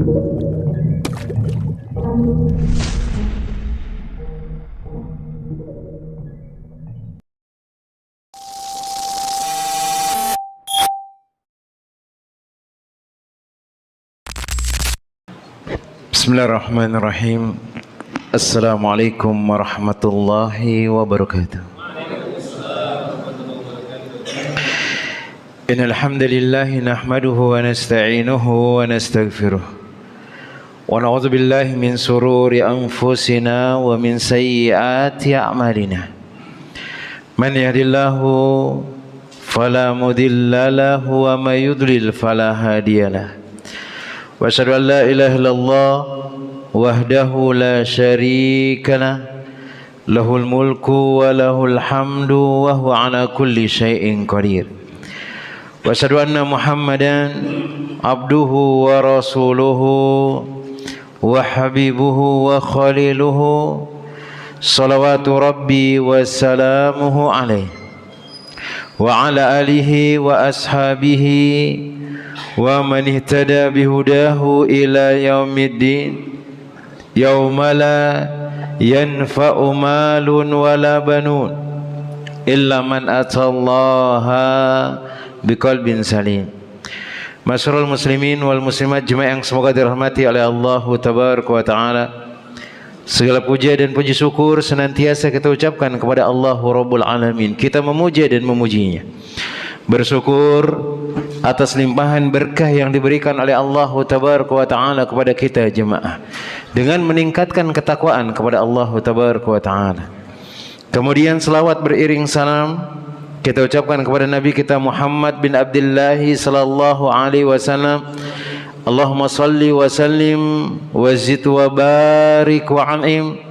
Bismillahirrahmanirrahim. Assalamualaikum warahmatullahi wabarakatuh. Innal hamdalillah nahmaduhu wa nasta'inuhu wa nastaghfiruh. Wa na'udzu billahi min sururi anfusina wa min sayyiati a'malina. Man yahdihillahu fala mudilla lahu wa may yudlil fala hadiyalah. Wa asyhadu an la ilaha illallah wahdahu la syarika lah, lahul mulku wa lahul hamdu wa huwa ala kulli syai'in qadir. Wa asyhadu anna Muhammadan abduhu wa rasuluhu wa habibuhu wa khaliluhu, salawatu rabbi wa salamuhu alaihi wa ala alihi wa ashabihi wa man ihtada bihudahu ila yaumiddin, yauma la yanfa'u malun wala banun illa man atallaha biqalbin salim. Masyarul muslimin wal muslimat jemaah yang semoga dirahmati oleh Allah tabaraka wa taala. Segala puja dan puji syukur senantiasa kita ucapkan kepada Allah Rabbul Alamin. Kita memuja dan memujinya, bersyukur atas limpahan berkah yang diberikan oleh Allah tabaraka wa taala kepada kita jemaah, dengan meningkatkan ketakwaan kepada Allah tabaraka wa taala. Kemudian selawat beriring salam kita ucapkan kepada Nabi kita Muhammad bin Abdullah sallallahu alaihi wasallam. Allahumma salli wa sallim wa zid wa barik wa an'im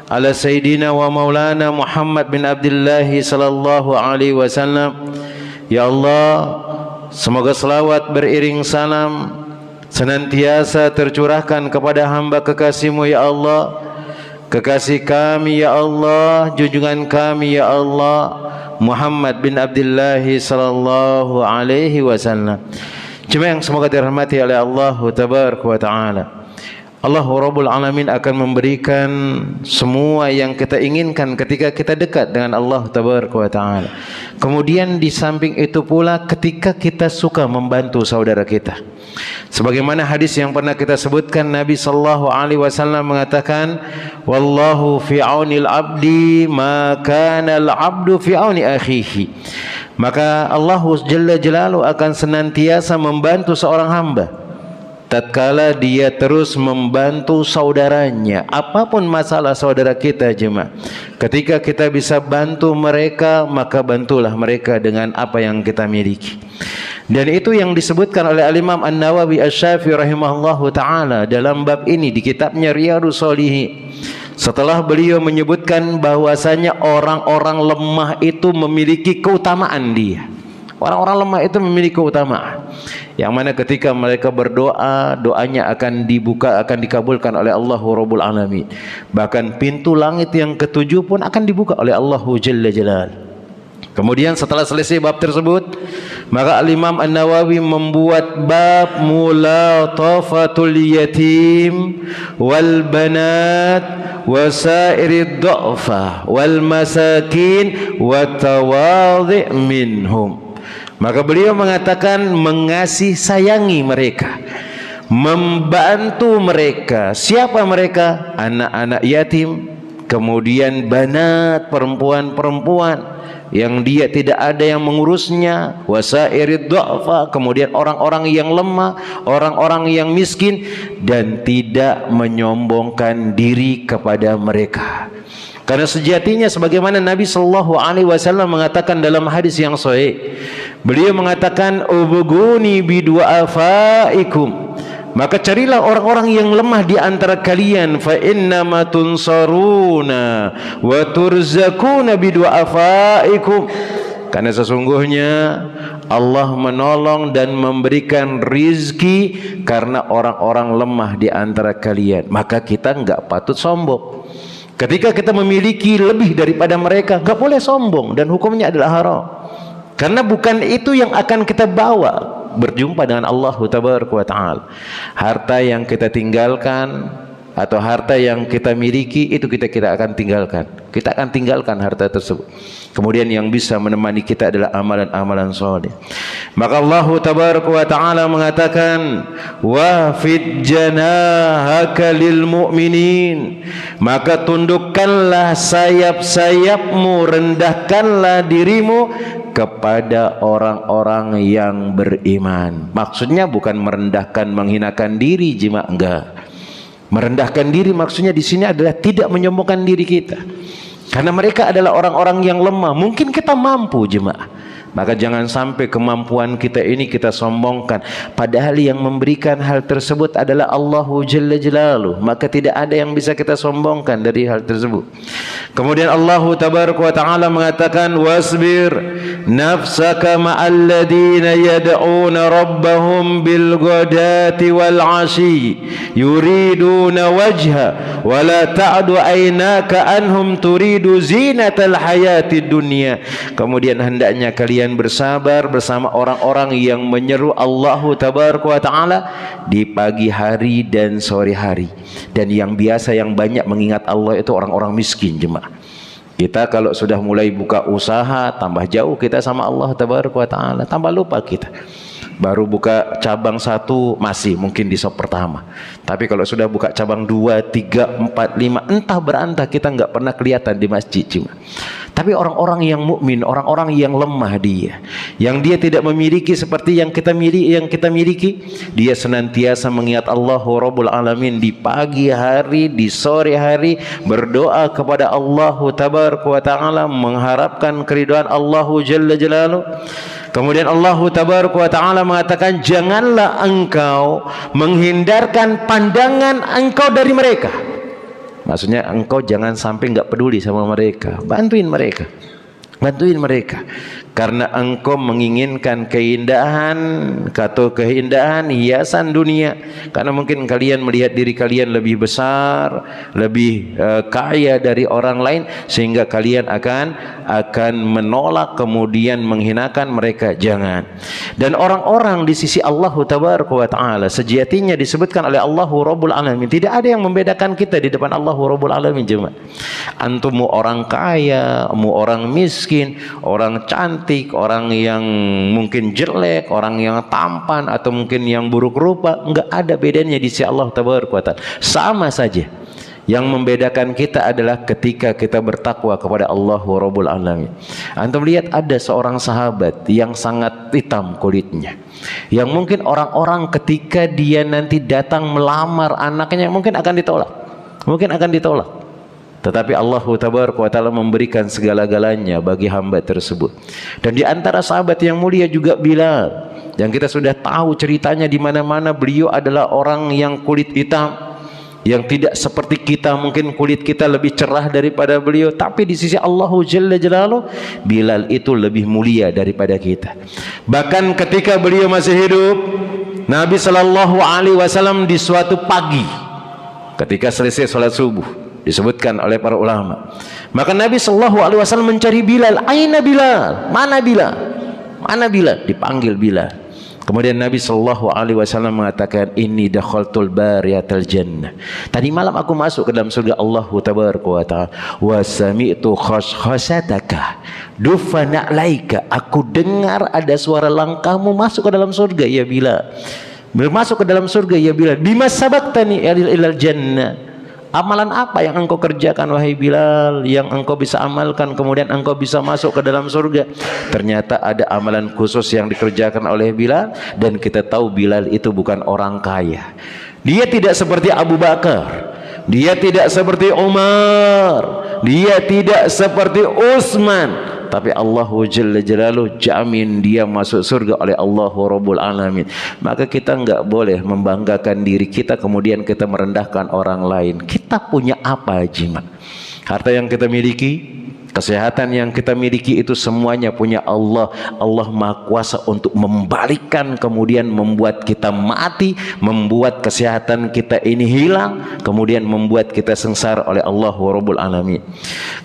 ala sayyidina wa maulana Muhammad bin Abdullah sallallahu alaihi wasallam. Ya Allah, semoga selawat beriring salam senantiasa tercurahkan kepada hamba kekasih-Mu ya Allah, kekasih kami ya Allah, junjungan kami ya Allah, Muhammad bin Abdullah sallallahu alaihi wasallam. Jemaah yang semoga dirahmati oleh Allah tabaraka wa taala. Allah Rabbul Alamin akan memberikan semua yang kita inginkan ketika kita dekat dengan Allah tabaraka wa taala. Kemudian di samping itu pula ketika kita suka membantu saudara kita. Sebagaimana hadis yang pernah kita sebutkan, Nabi sallallahu alaihi wasallam mengatakan, wallahu fi aunil abdi ma kana al abdu fi auni akhihi. Maka Allah Jalla Jalaluhu akan senantiasa membantu seorang hamba tatkala dia terus membantu saudaranya. Apapun masalah saudara kita jemaah, ketika kita bisa bantu mereka, maka bantulah mereka dengan apa yang kita miliki. Dan itu yang disebutkan oleh Al-Imam An-Nawawi Asy-Syafi'i rahimahullahu taala dalam bab ini di kitabnya Riyadhus Shalihin. Setelah beliau menyebutkan bahwasanya orang-orang lemah itu memiliki keutamaan dia. Orang-orang lemah itu memiliki keutamaan yang mana ketika mereka berdoa, doanya akan dibuka, akan dikabulkan oleh Allah Rabbul Alamin. Bahkan pintu langit yang ketujuh pun akan dibuka oleh Allah Jalla Jalaluhu. Kemudian setelah selesai bab tersebut, maka Al-Imam An-Nawawi membuat bab mulatafatul yatim wal banat wasairid du'afa wal masakin wa tawadhi' minhum. Maka beliau mengatakan mengasihi sayangi mereka, membantu mereka. Siapa mereka? Anak-anak yatim, kemudian banat, perempuan-perempuan yang dia tidak ada yang mengurusnya, wasairid du'afa, kemudian orang-orang yang lemah, orang-orang yang miskin, dan tidak menyombongkan diri kepada mereka. Karena sejatinya sebagaimana Nabi sallallahu alaihi wasallam mengatakan dalam hadis yang sahih, beliau mengatakan ubghuni bidu'afaikum, maka carilah orang-orang yang lemah di antara kalian, fa innama tunsaruna wa turzakuna bidu'afaikum, karena sesungguhnya Allah menolong dan memberikan rizki karena orang-orang lemah di antara kalian. Maka kita enggak patut sombong. Ketika kita memiliki lebih daripada mereka, enggak boleh sombong, dan hukumnya adalah haram. Karena bukan itu yang akan kita bawa berjumpa dengan Allah Tabaraka wa Ta'ala. Harta yang kita tinggalkan atau harta yang kita miliki itu kita akan tinggalkan. Kita akan tinggalkan harta tersebut. Kemudian yang bisa menemani kita adalah amalan-amalan soleh. Maka Allah Tabaraka wa Ta'ala mengatakan, wa fid janahaka lil mu'minin, maka tundukkanlah sayap-sayapmu, rendahkanlah dirimu kepada orang-orang yang beriman. Maksudnya bukan merendahkan, menghinakan diri, jemaah, enggak. Merendahkan diri maksudnya di sini adalah tidak menyombongkan diri kita. Karena mereka adalah orang-orang yang lemah. Mungkin kita mampu, jemaah. Maka jangan sampai kemampuan kita ini kita sombongkan. Padahal yang memberikan hal tersebut adalah Allahu Jalla Jalaluh. Maka tidak ada yang bisa kita sombongkan dari hal tersebut. Kemudian Allah Tabaraka wa Ta'ala mengatakan, wasbir nafsaka ma'al ladina yad'una rabbahum bil ghadati wal 'ashi yuriduna wajha wa la ta'du aynaka anhum turidu zinatal hayatid dunya. Kemudian hendaknya kalian bersabar bersama orang-orang yang menyeru Allah Tabaraka wa Ta'ala di pagi hari dan sore hari. Dan yang biasa yang banyak mengingat Allah itu orang-orang miskin, jemaah. Kita kalau sudah mulai buka usaha, tambah jauh kita sama Allah Tabaraka wa Ta'ala, tambah lupa kita. Baru buka cabang 1 masih mungkin di shop pertama. Tapi kalau sudah buka cabang 2, 3, 4, 5, entah berantah kita nggak pernah kelihatan di masjid, cuma. Tapi orang-orang yang mukmin, orang-orang yang lemah dia, yang dia tidak memiliki seperti yang kita miliki, dia senantiasa mengingat Allah Rabbul Alamin di pagi hari, di sore hari, berdoa kepada Allah Tabaraka wa Ta'ala, mengharapkan keridhaan Allah Jalla Jalaluh. Kemudian Allah Tabaraka wa Ta'ala mengatakan, janganlah engkau menghindarkan pandangan engkau dari mereka. Maksudnya engkau jangan sampai enggak peduli sama mereka. Bantuin mereka. Bantuin mereka. Karena engkau menginginkan keindahan, hiasan dunia. Karena mungkin kalian melihat diri kalian lebih besar, lebih kaya dari orang lain, sehingga kalian akan menolak, kemudian menghinakan mereka. Jangan. Dan orang-orang di sisi Allah Tabaraka wa Ta'ala sejatinya disebutkan oleh Allah Rabbul Alamin. Tidak ada yang membedakan kita di depan Allah Rabbul Alamin, jemaah. Antum mau orang kaya, mau orang miskin, orang cantik, orang yang mungkin jelek, orang yang tampan, atau mungkin yang buruk rupa, enggak ada bedanya di sisi Allah Tabaraka wa Ta'ala. Sama saja. Yang membedakan kita adalah ketika kita bertakwa kepada Allah Rabbul Alamin. Antum lihat ada seorang sahabat yang sangat hitam kulitnya, yang mungkin orang-orang ketika dia nanti datang melamar anaknya mungkin akan ditolak. Tetapi Allah Tabaraka wa Ta'ala memberikan segala-galanya bagi hamba tersebut. Dan di antara sahabat yang mulia juga Bilal, yang kita sudah tahu ceritanya di mana-mana. Beliau adalah orang yang kulit hitam, yang tidak seperti kita, mungkin kulit kita lebih cerah daripada beliau, tapi di sisi Allah Jalla Jalaluh, Bilal itu lebih mulia daripada kita. Bahkan ketika beliau masih hidup, Nabi Sallallahu Alaihi Wasallam di suatu pagi, ketika selesai sholat subuh, disebutkan oleh para ulama, maka Nabi Sallallahu Alaihi Wasallam mencari Bilal. Aina Bilal? Mana Bilal? Mana Bilal? Dipanggil Bilal. Kemudian Nabi Sallallahu Alaihi Wasallam mengatakan, inni dakhaltul bariyatal jannah. Tadi malam aku masuk ke dalam surga Allah Tabaraka wa Ta'ala. Wa sami'tu khashkhashataka dufana alaika. Aku dengar ada suara langkahmu masuk ke dalam surga, ya Bilal. Masuk ke dalam surga, ya Bilal. Bima sabaktani ilal jannah. Amalan apa yang engkau kerjakan wahai Bilal, yang engkau bisa amalkan kemudian engkau bisa masuk ke dalam surga? Ternyata ada amalan khusus yang dikerjakan oleh Bilal. Dan kita tahu Bilal itu bukan orang kaya. Dia tidak seperti Abu Bakar, dia tidak seperti Umar, dia tidak seperti Utsman. Tapi Allah Jalla Jalaluh jamin dia masuk surga oleh Allah Rabbul Alamin. Maka kita enggak boleh membanggakan diri kita kemudian kita merendahkan orang lain. Kita punya apa, jemaah? Harta yang kita miliki, Kesehatan yang kita miliki itu semuanya punya Allah. Allah Maha Kuasa untuk membalikkan, kemudian membuat kita mati, membuat kesehatan kita ini hilang, kemudian membuat kita sengsara oleh Allah Rabbul Alamin.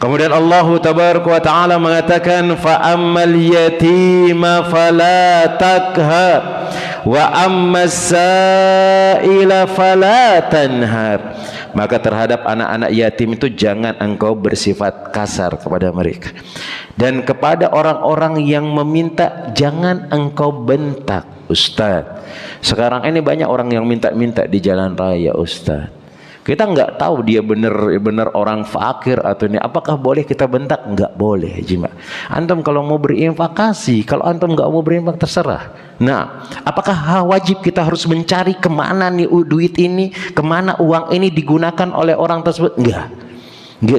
Kemudian Allah Tabaraka wa Ta'ala mengatakan, fa ammal yatima fala takhar wa ammas sa'ila fala tanhar. Maka terhadap anak-anak yatim itu jangan engkau bersifat kasar kepada mereka, dan kepada orang-orang yang meminta jangan engkau bentak. Ustaz, sekarang ini banyak orang yang minta-minta di jalan raya, Ustaz. Kita nggak tahu dia benar orang fakir atau ini. Apakah boleh kita bentak? Nggak boleh, jima. Antum kalau mau berinfak kasih, kalau antum nggak mau berinfak terserah. Nah, apakah wajib kita harus mencari kemana nih duit ini, kemana uang ini digunakan oleh orang tersebut? Enggak.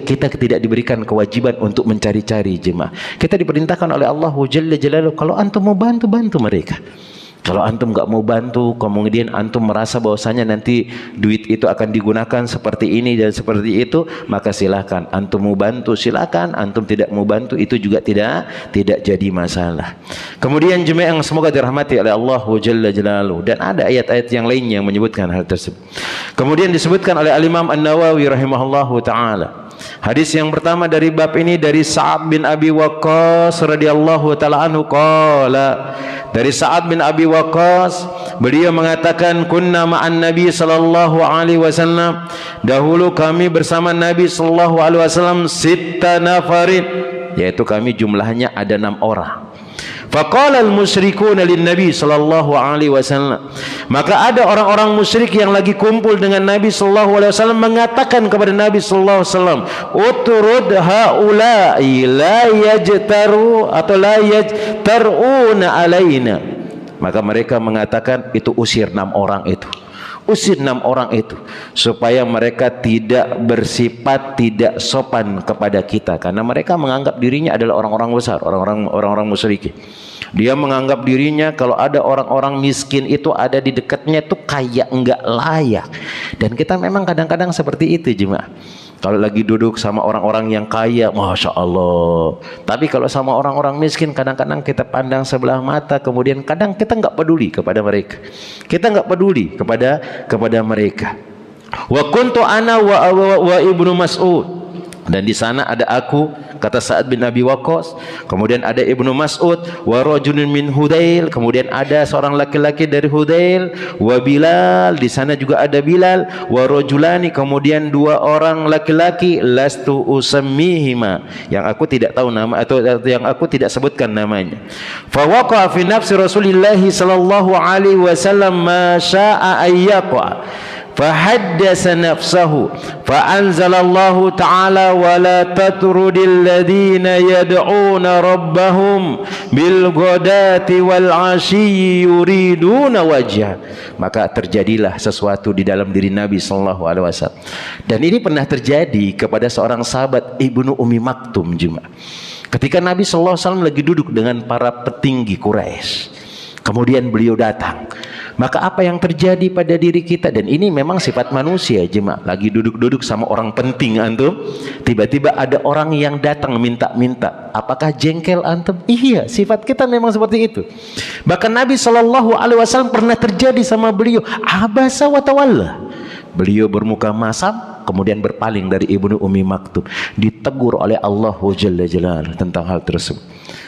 Kita tidak diberikan kewajiban untuk mencari-cari, jemaah. Kita diperintahkan oleh Allah Jalla Jalaluhu, kalau antum mau bantu, bantu mereka. Kalau antum nggak mau bantu, kemudian antum merasa bahwasanya nanti duit itu akan digunakan seperti ini dan seperti itu, maka silakan. Antum mau bantu silakan, antum tidak mau bantu itu juga tidak jadi masalah. Kemudian jemaah yang semoga dirahmati oleh Allah Jalla Jalaluhu, dan ada ayat-ayat yang lainnya yang menyebutkan hal tersebut. Kemudian disebutkan oleh Al-Imam An-Nawawi rahimahullahu taala. Hadis yang pertama dari bab ini dari Sa'ad bin Abi Waqqas radhiyallahu taala anhu qala, dari Sa'ad bin Abi Waqqas beliau mengatakan, kunna ma'an Nabi sallallahu alaihi wasallam, dahulu kami bersama Nabi sallallahu alaihi wasallam sitta nafarin, yaitu kami jumlahnya ada 6 orang. Faqala al-musyrikuna lin-nabi sallallahu alaihi wasallam, maka ada orang-orang musyrik yang lagi kumpul dengan Nabi sallallahu alaihi wasallam mengatakan kepada Nabi sallallahu alaihi wasallam, utrud haula'i la yajtaru atau la yajtaruna alaina. Maka mereka mengatakan, itu usir 6 orang itu. Usir 6 orang itu supaya mereka tidak bersifat tidak sopan kepada kita, karena mereka menganggap dirinya adalah orang-orang besar, orang-orang musyrik. Dia menganggap dirinya kalau ada orang-orang miskin itu ada di dekatnya itu kayak enggak layak. Dan kita memang kadang-kadang seperti itu, jemaah. Kalau lagi duduk sama orang-orang yang kaya, Masya Allah. Tapi kalau sama orang-orang miskin, kadang-kadang kita pandang sebelah mata, kemudian kadang kita nggak peduli kepada mereka. Kita nggak peduli kepada mereka. Wa kuntu ana wa Ibnu Mas'ud. Dan di sana ada aku, kata Sa'ad bin Abi Waqqas, kemudian ada Ibnu Mas'ud, wa rajulun min Hudail, kemudian ada seorang laki-laki dari Hudail, wa Bilal, di sana juga ada Bilal, wa rajulani, kemudian 2 orang laki-laki, lastu usammihima, yang aku tidak tahu nama atau yang aku tidak sebutkan namanya. Fa waqa'a fi nafsi Rasulillah sallallahu alaihi wasallam ma syaa ayyaqa. Fahaddasa nafsahu faanzalallahu ta'ala wala tatrudil ladina yad'una rabbahum bil ghadati wal 'ashyi yuriduna wajha. Maka terjadilah sesuatu di dalam diri Nabi sallallahu alaihi wasallam, dan ini pernah terjadi kepada seorang sahabat Ibnu Ummi Maktum juga. Ketika Nabi sallallahu alaihi wasallam lagi duduk dengan para petinggi Quraisy, kemudian beliau datang. Maka apa yang terjadi pada diri kita, dan ini memang sifat manusia, jemaah. Lagi duduk-duduk sama orang penting antum, tiba-tiba ada orang yang datang minta-minta. Apakah jengkel antum? Iya, sifat kita memang seperti itu. Bahkan Nabi sallallahu alaihi wasallam pernah terjadi sama beliau, abasa wa tawalla. Beliau bermuka masam, kemudian berpaling dari Ibnu Ummi Maktum. Ditegur oleh Allah Jalla Jalaluhu tentang hal tersebut.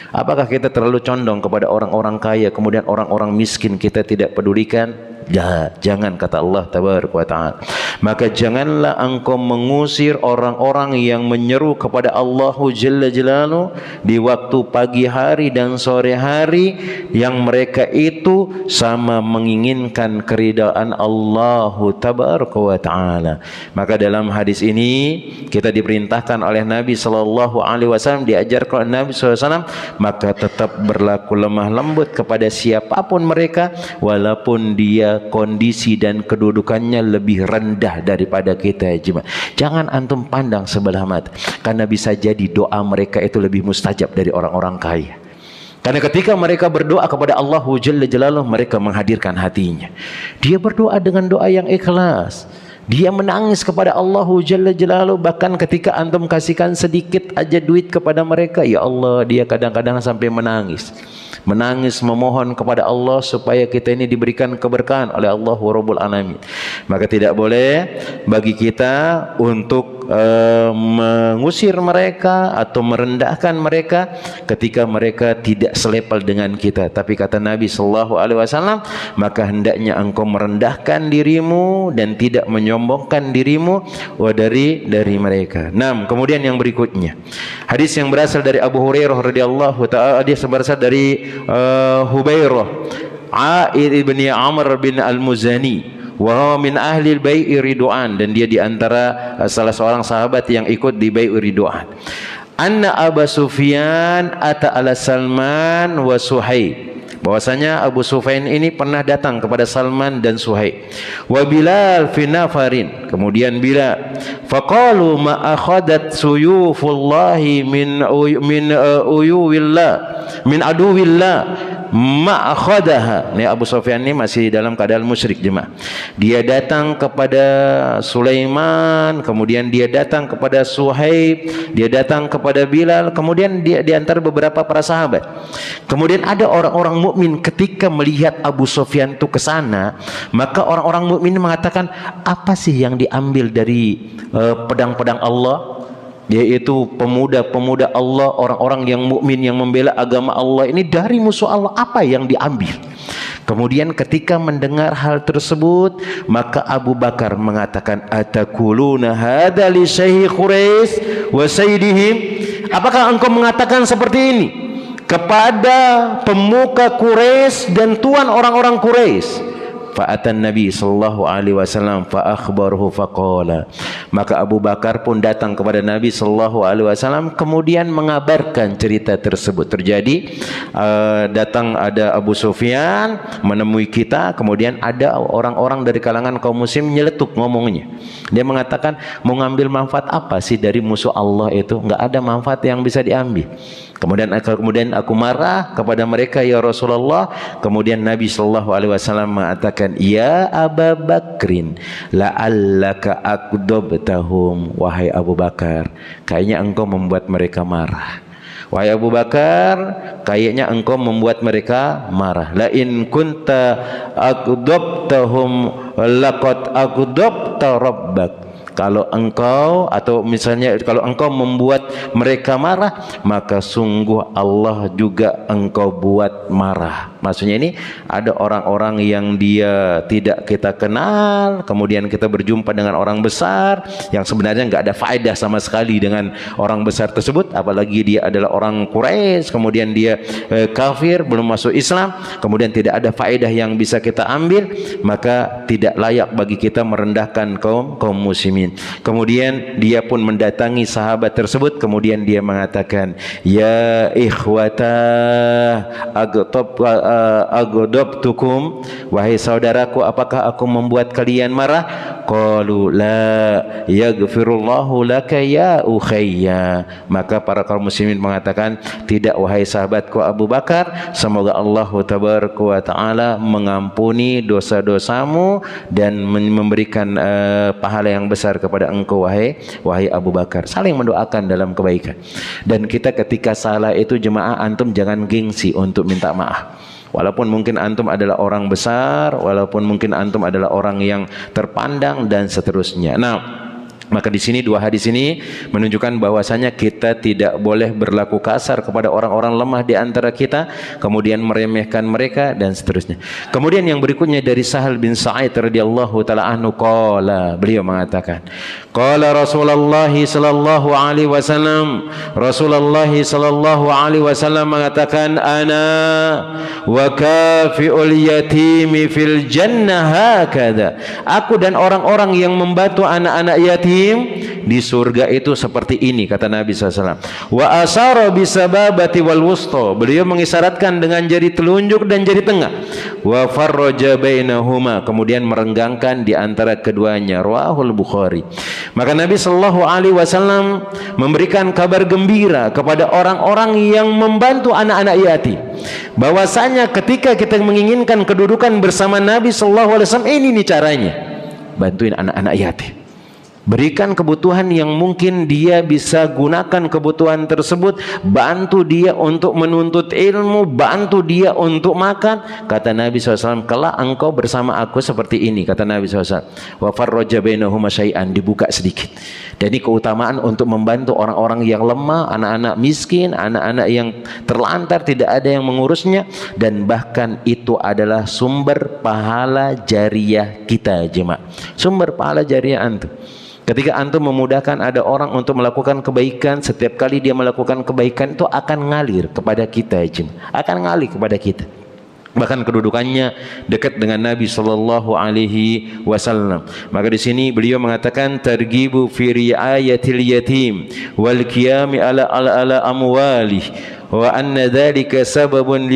Apakah kita terlalu condong kepada orang-orang kaya, kemudian orang-orang miskin kita tidak pedulikan? Ya, jangan, kata Allah Tabaraka wa Ta'ala. Maka janganlah engkau mengusir orang-orang yang menyeru kepada Allah Jalla Jalaluhu di waktu pagi hari dan sore hari, yang mereka itu sama menginginkan keridaan Allah Tabaraka wa Ta'ala. Maka dalam hadis ini kita diperintahkan oleh Nabi sallallahu alaihi wasallam, diajarkan oleh Nabi sallallahu alaihi wasallam, maka tetap berlaku lemah lembut kepada siapapun mereka, walaupun dia kondisi dan kedudukannya lebih rendah daripada kita, jemaah. Jangan antum pandang sebelah mata, karena bisa jadi doa mereka itu lebih mustajab dari orang-orang kaya. Karena ketika mereka berdoa kepada Allah Jalla Jalaluhu, mereka menghadirkan hatinya. Dia berdoa dengan doa yang ikhlas. Dia menangis kepada Allah Jalla Jalaluhu. Bahkan ketika antum kasihkan sedikit aja duit kepada mereka, ya Allah, dia kadang-kadang sampai menangis. Menangis memohon kepada Allah supaya kita ini diberikan keberkahan oleh Allah Rabbul Alamin. Maka tidak boleh bagi kita untuk mengusir mereka atau merendahkan mereka ketika mereka tidak selevel dengan kita. Tapi kata Nabi sallallahu alaihi wasallam, maka hendaknya engkau merendahkan dirimu dan tidak menyombongkan dirimu dari mereka. 6. Kemudian yang berikutnya, hadis yang berasal dari Abu Hurairah radhiyallahu taala, hadis berasal dari Hubairah A'id ibni Amr bin Al-Muzani, wa min ahli al-bai'i ridwan, dan dia di antara salah seorang sahabat yang ikut di bai'u ridwan. Anna Abu Sufyan ata ala Salman wa Suhaib, bahwasanya Abu Sufyan ini pernah datang kepada Salman dan Suhaib. Wa Bilal fi nafarin, kemudian Bilal. Faqalu ma akhadat suyufullahi min uyuwillah min aduwillah ma akhadaha. Ini Abu Sufyan ini masih dalam keadaan musyrik jemaah. Dia datang kepada Sulaiman, kemudian dia datang kepada Suhaib, dia datang kepada Bilal, kemudian dia di antara beberapa para sahabat. Kemudian ada orang-orang mukmin ketika melihat Abu Sufyan itu ke sana, maka orang-orang mukmin mengatakan, apa sih yang diambil dari pedang-pedang Allah? Yaitu pemuda-pemuda Allah, orang-orang yang mukmin yang membela agama Allah ini dari musuh Allah, apa yang diambil? Kemudian ketika mendengar hal tersebut, maka Abu Bakar mengatakan, atakuluna hadza li syekh Quraisy wa sayyidihim, apakah engkau mengatakan seperti ini kepada pemuka Quraisy dan tuan orang-orang Quraisy? Fa'atan Nabi sallallahu alaihi wasallam fa akhbarahu faqala, maka Abu Bakar pun datang kepada Nabi sallallahu alaihi wasallam kemudian mengabarkan cerita tersebut terjadi. Datang ada Abu Sufyan menemui kita, kemudian ada orang-orang dari kalangan kaum muslim nyeletuk ngomongnya. Dia mengatakan, mau ngambil manfaat apa sih dari musuh Allah itu? Enggak ada manfaat yang bisa diambil. Kemudian aku marah kepada mereka, ya Rasulullah. Kemudian Nabi sallallahu alaihi wasallam mengatakan, ya Abu Bakrin la'allaka aqdabtahum, wahai Abu Bakar, kayaknya engkau membuat mereka marah. Wahai Abu Bakar, kayaknya engkau membuat mereka marah. La in kunta aqdabtahum laqad aqdabta rabbak, kalau engkau atau misalnya kalau engkau membuat mereka marah, maka sungguh Allah juga engkau buat marah. Maksudnya ini ada orang-orang yang dia tidak kita kenal, kemudian kita berjumpa dengan orang besar yang sebenarnya nggak ada faedah sama sekali dengan orang besar tersebut, apalagi dia adalah orang Quraisy, kemudian dia kafir, belum masuk Islam, kemudian tidak ada faedah yang bisa kita ambil, maka tidak layak bagi kita merendahkan kaum muslimin. Kemudian dia pun mendatangi sahabat tersebut, kemudian dia mengatakan, ya ikhwata aghdabtukum, wahai saudaraku, apakah aku membuat kalian marah? Qalu la yaghfirullahu laka ya ukhayya, maka para kaum muslimin mengatakan, tidak wahai sahabatku Abu Bakar, semoga Allah tabaraka wa taala mengampuni dosa-dosamu dan memberikan pahala yang besar kepada engkau wahai Abu Bakar. Saling mendoakan dalam kebaikan. Dan kita ketika salah itu jemaah, antum jangan gengsi untuk minta maaf. Walaupun mungkin antum adalah orang besar, walaupun mungkin antum adalah orang yang terpandang dan seterusnya. Nah, maka di sini dua hadis ini menunjukkan bahwasanya kita tidak boleh berlaku kasar kepada orang-orang lemah di antara kita, kemudian meremehkan mereka dan seterusnya. Kemudian yang berikutnya dari Sahal bin Sa'id radhiyallahu taala anhu, qala, beliau mengatakan, qala Rasulullah sallallahu alaihi wasallam, Rasulullah sallallahu alaihi wasallam mengatakan, ana wa kafiul yatimi fil jannah hakadha, aku dan orang-orang yang membantu anak-anak yatim di surga itu seperti ini, kata Nabi SAW. Wa asara bisababati wal wusta, beliau mengisyaratkan dengan jari telunjuk dan jari tengah. Wa farraja bainahuma, kemudian merenggangkan di antara keduanya. Rawahul Bukhari. Maka Nabi sallallahu alaihi wasallam memberikan kabar gembira kepada orang-orang yang membantu anak-anak yatim, bahwasanya ketika kita menginginkan kedudukan bersama Nabi sallallahu alaihi wasallam, ini nih caranya. bantuin anak-anak yatim. Berikan kebutuhan yang mungkin dia bisa gunakan kebutuhan tersebut. Bantu dia untuk menuntut ilmu, bantu dia untuk makan. Kata Nabi SAW, kelak engkau bersama aku seperti ini, kata Nabi SAW. Wa farraja bainahuma syai'an, dibuka sedikit. Dan ini keutamaan untuk membantu orang-orang yang lemah, anak-anak miskin, anak-anak yang terlantar, tidak ada yang mengurusnya. Dan bahkan itu adalah sumber pahala jariah kita, jemaah. Sumber pahala jariah antum. Ketika antum memudahkan ada orang untuk melakukan kebaikan, setiap kali dia melakukan kebaikan itu akan ngalir kepada kita, akan ngalir kepada kita. Bahkan kedudukannya dekat dengan Nabi sallallahu alaihi wasallam. Maka di sini beliau mengatakan targhibu fi riayatil yatim wal qiyami ala amwali wa anna dhalika sababun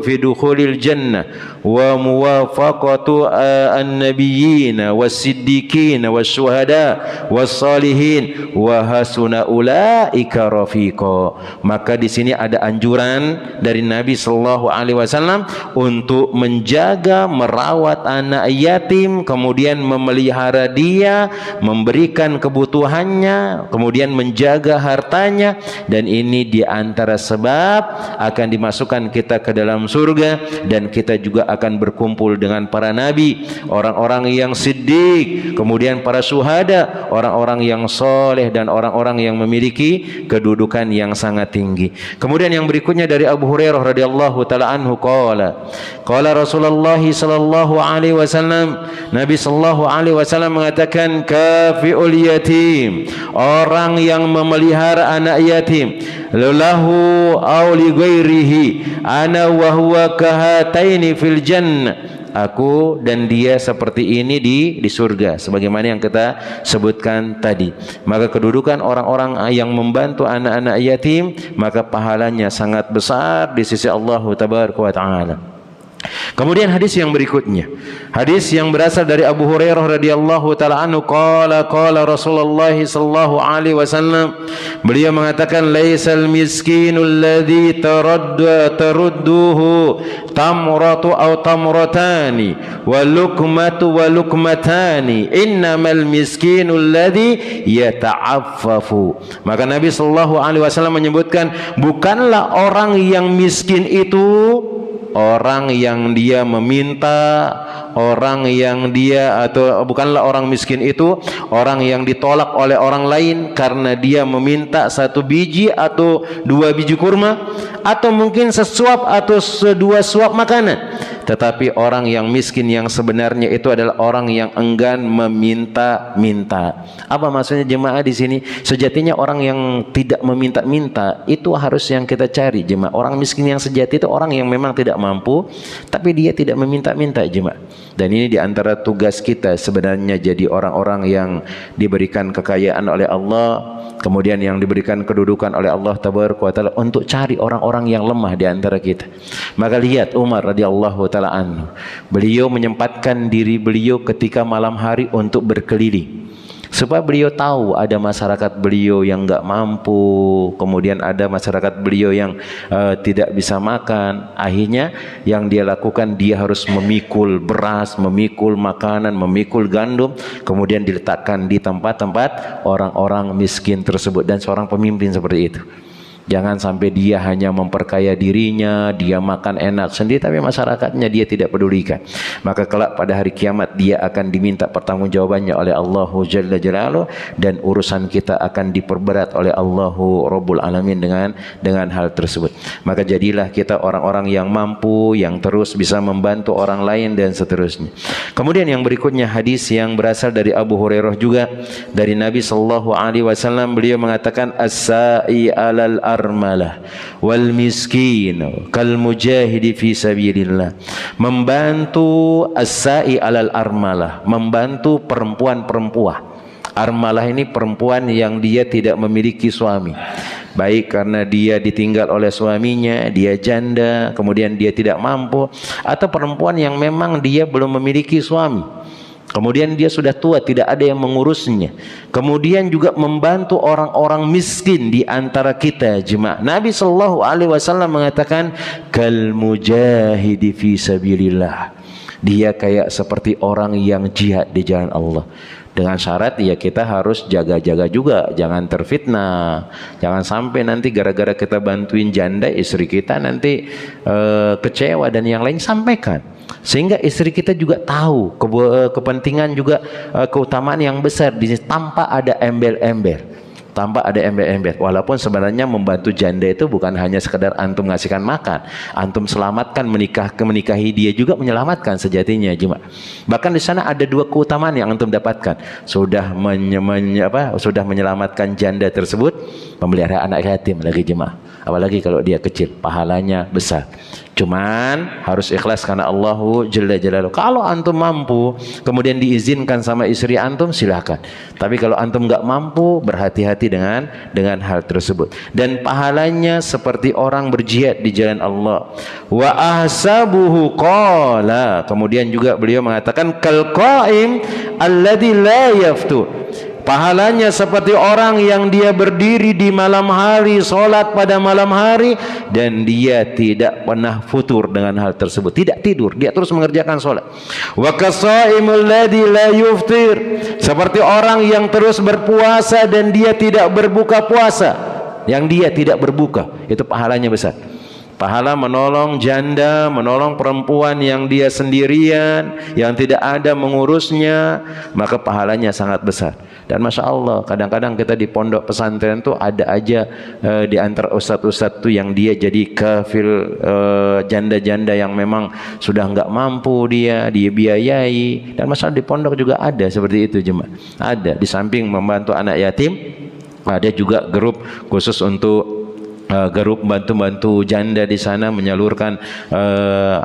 fi dukhulil jannah wa muwafaqatu an-nabiyyin was-siddiqin wasyuhada was-salihin wa hasuna ulaika rafiqa. Maka di sini ada anjuran dari Nabi sallallahu alaihi wasallam untuk menjaga, merawat anak yatim, kemudian memelihara dia, memberikan kebutuhannya, kemudian menjaga hartanya, dan ini di antara sebab akan dimasukkan kita ke dalam surga, dan kita juga akan berkumpul dengan para nabi, orang-orang yang siddiq, kemudian para syuhada, orang-orang yang soleh, dan orang-orang yang memiliki kedudukan yang sangat tinggi. Kemudian yang berikutnya dari Abu Hurairah radhiyallahu taala anhu qala Rasulullah sallallahu alaihi wasallam, Nabi sallallahu alaihi wasallam mengatakan kafiul yatim, orang yang memelihara anak yatim, lahu aw li ghairihi ana wa huwa kahataini fil jannah, aku dan dia seperti ini di surga, sebagaimana yang kita sebutkan tadi. Maka kedudukan orang-orang yang membantu anak-anak yatim, maka pahalanya sangat besar di sisi Allah tabaraka wa taala. Kemudian hadis yang berikutnya, hadis yang berasal dari Abu Hurairah radhiyallahu taala anhu qala Rasulullah sallallahu alaihi wasallam, beliau mengatakan laisal miskinul ladzi tarudduhu tamratu aw tamratani wa lukmatu wa lukmatani, innamal miskinul ladzi yata'affafu. Maka Nabi sallallahu alaihi wasallam menyebutkan, bukanlah orang yang miskin itu orang yang dia meminta, orang yang dia, atau bukanlah orang miskin itu orang yang ditolak oleh orang lain karena dia meminta 1 biji atau 2 biji kurma, atau mungkin sesuap atau 2 suap makanan. Tetapi orang yang miskin yang sebenarnya itu adalah orang yang enggan meminta-minta. Apa maksudnya jemaah di sini? Sejatinya orang yang tidak meminta-minta itu harus yang kita cari, jemaah. Orang miskin yang sejati itu orang yang memang tidak mampu, tapi dia tidak meminta-minta, jemaah. Dan ini diantara tugas kita sebenarnya, jadi orang-orang yang diberikan kekayaan oleh Allah, kemudian yang diberikan kedudukan oleh Allah tabaraka wa taala, untuk cari orang-orang yang lemah di antara kita. Maka lihat Umar radhiyallahu taala anhu, beliau menyempatkan diri beliau ketika malam hari untuk berkeliling, supaya beliau tahu ada masyarakat beliau yang enggak mampu, kemudian ada masyarakat beliau yang tidak bisa makan. Akhirnya yang dia lakukan, dia harus memikul beras, memikul makanan, memikul gandum, kemudian diletakkan di tempat-tempat orang-orang miskin tersebut. Dan seorang pemimpin seperti itu, jangan sampai dia hanya memperkaya dirinya, dia makan enak sendiri, tapi masyarakatnya dia tidak pedulikan. Maka kelak pada hari kiamat dia akan diminta pertanggungjawabannya oleh Allahu Jalla Jalaluhu, dan urusan kita akan diperberat oleh Allahu Rabbul Alamin dengan hal tersebut. Maka jadilah kita orang-orang yang mampu, yang terus bisa membantu orang lain, dan seterusnya. Kemudian yang berikutnya hadis yang berasal dari Abu Hurairah juga dari Nabi sallallahu alaihi wasallam, beliau mengatakan as-sa'i 'alal armalah wal miskin kal mujahidi fi sabilillah. Membantu as-sa'i 'alal armalah, membantu perempuan-perempuan. Armalah ini perempuan yang dia tidak memiliki suami, baik karena dia ditinggal oleh suaminya, dia janda, kemudian dia tidak mampu, atau perempuan yang memang dia belum memiliki suami, kemudian dia sudah tua, tidak ada yang mengurusnya. Kemudian juga membantu orang-orang miskin di antara kita, jemaah. Nabi sallallahu alaihi wasallam mengatakan kal mujahidi fi sabilillah, Dia kayak seperti orang yang jihad di jalan Allah. Dengan syarat ya kita harus jaga-jaga juga, jangan terfitnah. Jangan sampai nanti gara-gara kita bantuin janda istri kita nanti kecewa dan yang lain. Sampaikan sehingga istri kita juga tahu kepentingan juga keutamaan yang besar di sini, tanpa ada embel-embel. Tanpa ada ember-ember. Walaupun sebenarnya membantu janda itu bukan hanya sekedar antum ngasihkan makan, antum selamatkan menikahi dia juga menyelamatkan sejatinya jemaah. Bahkan di sana ada dua keutamaan yang antum dapatkan. Sudah sudah menyelamatkan janda tersebut, memelihara anak yatim lagi jemaah. Apalagi kalau dia kecil, pahalanya besar. Cuman harus ikhlas karena Allahu Jalla Jalaluhu. Kalau antum mampu, kemudian diizinkan sama istri antum, silahkan. Tapi kalau antum nggak mampu, berhati-hati dengan hal tersebut. Dan pahalanya seperti orang berjihad di jalan Allah. Wa ahsabuhu qala. Kemudian juga beliau mengatakan kal qaim alladzi la yaftu. Pahalanya seperti orang yang dia berdiri di malam hari, sholat pada malam hari, dan dia tidak pernah futur dengan hal tersebut, tidak tidur, dia terus mengerjakan sholat. Wa kasaimul ladzi la yuftir, seperti orang yang terus berpuasa dan dia tidak berbuka puasa, yang dia tidak berbuka, itu pahalanya besar. Pahala menolong janda, menolong perempuan yang dia sendirian, yang tidak ada mengurusnya, maka pahalanya sangat besar. Dan Masya Allah, kadang-kadang kita di pondok pesantren tuh ada aja di antara ustadz-ustadz tuh yang dia jadi kafil janda-janda yang memang sudah nggak mampu dia biayai. Dan Masya Allah di pondok juga ada seperti itu jemaah. Ada, di samping membantu anak yatim, ada juga grup khusus untuk grup bantu-bantu janda di sana, menyalurkan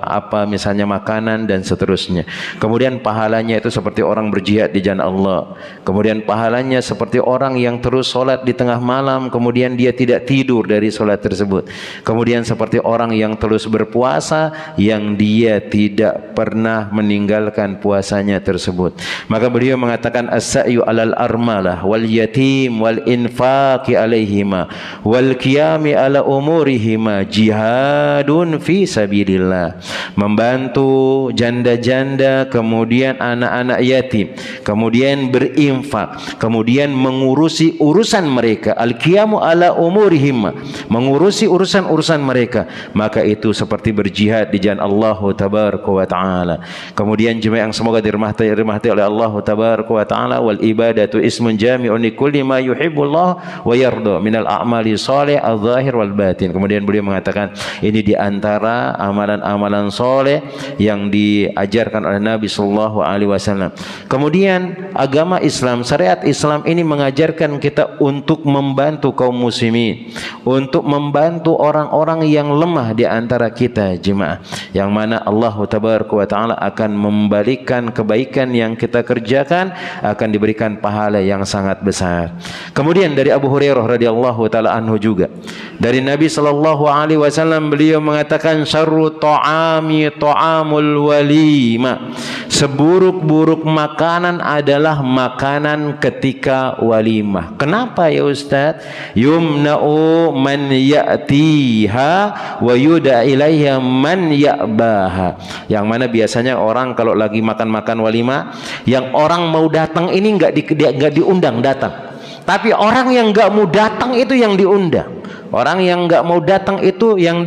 apa misalnya makanan dan seterusnya. Kemudian pahalanya itu seperti orang berjihad di jalan Allah. Kemudian pahalanya seperti orang yang terus sholat di tengah malam, kemudian dia tidak tidur dari sholat tersebut. Kemudian seperti orang yang terus berpuasa, yang dia tidak pernah meninggalkan puasanya tersebut. Maka beliau mengatakan as-sa'yu alal armalah wal yatim wal infaqi alaihima wal qiyami ala umurihima jihadun fi sabilillah. Membantu janda-janda, kemudian anak-anak yatim, kemudian berinfak, kemudian mengurusi urusan mereka, al-qiyamu ala umurihima, mengurusi urusan-urusan mereka, maka itu seperti berjihad di jalan Allah tabaraka wa taala. Kemudian jemaah yang semoga dirahmati oleh Allah tabaraka wa taala, wal ibadatu ismun jami'un li kulli ma yuhibbullah wa yarda minal a'mali shalih al-zahir wal batin. Kemudian beliau mengatakan ini di antara amalan-amalan soleh yang diajarkan oleh Nabi sallallahu alaihi wasallam. Kemudian agama Islam, syariat Islam ini mengajarkan kita untuk membantu kaum muslimin, untuk membantu orang-orang yang lemah di antara kita jemaah, yang mana Allah tabaraka wa taala akan membalikan kebaikan yang kita kerjakan, akan diberikan pahala yang sangat besar. Kemudian dari Abu Hurairah radhiyallahu taala anhu juga, dari Nabi sallallahu alaihi wasallam, beliau mengatakan syarru ta'ami ta'amul walima. Seburuk-buruk makanan adalah makanan ketika walimah. Kenapa ya Ustaz? Yumna'u man ya'tiha wa yud'a ilaiha man ya'baha. Yang mana biasanya orang kalau lagi makan-makan walimah, yang orang mau datang ini enggak diundang datang. Tapi orang yang enggak mau datang itu yang diundang. Orang yang enggak mau datang itu yang